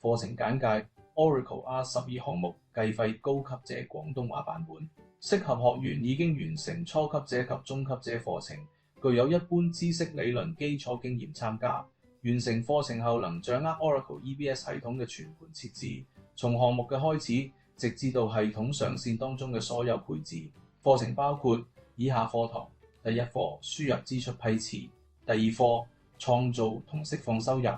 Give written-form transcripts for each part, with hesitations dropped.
課程簡介 Oracle R12 項目計費高級者廣東話版本，適合學員已經完成初級者及中級者課程，具有一般知識理論基礎經驗參加。完成課程後能掌握 Oracle EBS 系統嘅全盤設置，從項目嘅開始直至到系統上線當中嘅所有配置。課程包括以下課堂：第一課輸入支出批次，第二課創造同釋放收入，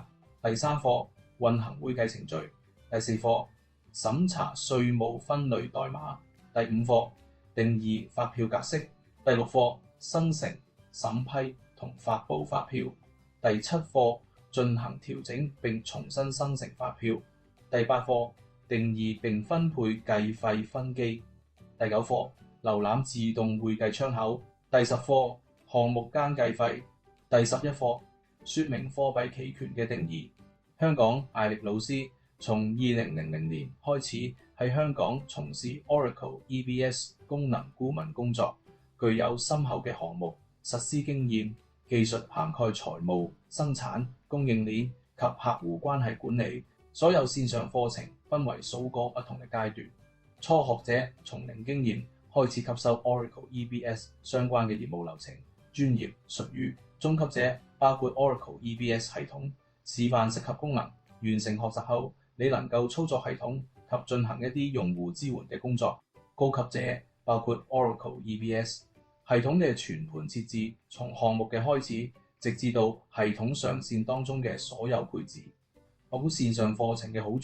第三課運行會計程序，第四課審查稅務分類代碼，第五課定義發票格式，第六課生成、審批同發布發票，第七課進行調整並重新生成發票，第八課定義並分配計費分機，第九課瀏覽自動會計窗口，第十課項目間計費，第11課說明貨幣期權嘅定義。香港艾力老師從2000年開始喺香港從事 Oracle EBS 功能顧問工作，具有深厚嘅項目實施經驗，技術涵蓋財務、生產、供應鏈及客戶關係管理。所有線上課程分為數個不同嘅階段。初學者從零經驗開始吸收 Oracle EBS 相關嘅業務流程、專業術語。中級者包括 Oracle EBS 系統，示範適合功能。完成學習後，你能夠操作系統及進行一啲用戶支援嘅工作。高級者包括 Oracle EBS 系統嘅全盤設置，從項目嘅開始直至到系統上線當中嘅所有配置。我估線上課程嘅好處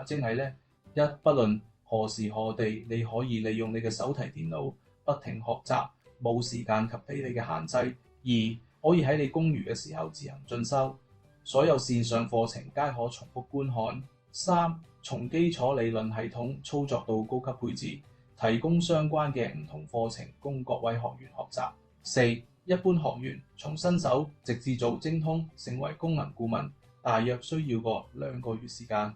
即係咧，一不論何時何地，你可以利用你嘅手提電腦不停學習，冇時間及地理嘅限制；二可以喺你公餘嘅時候自行進修，所有線上課程皆可重複觀看；三從基礎理論系統操作到高級配置，提供相關嘅唔同課程供各位學員學習；四一般學員從新手直至做精通成為功能顧問，大約需要個2個月時間。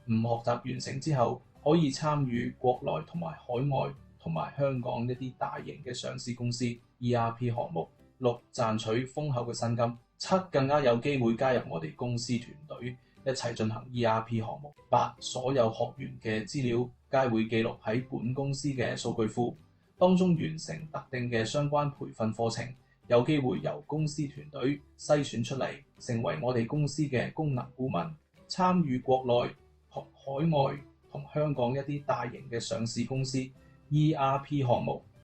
學習完成之後，可以參與國內同埋海外同埋香港一啲大型嘅上市公司 ERP 項目。六賺取豐厚嘅薪金。七更加有機會加入我哋公司團隊一齊進行 ERP 項目。八所有學員嘅資料皆會記錄喺本公司嘅數據庫當中，完成特定嘅相關培訓課程，有機會由公司團隊篩選出嚟，成為我哋公司嘅功能顧問，參與國內、海外同香港一啲大型嘅上市公司 ERP 項目。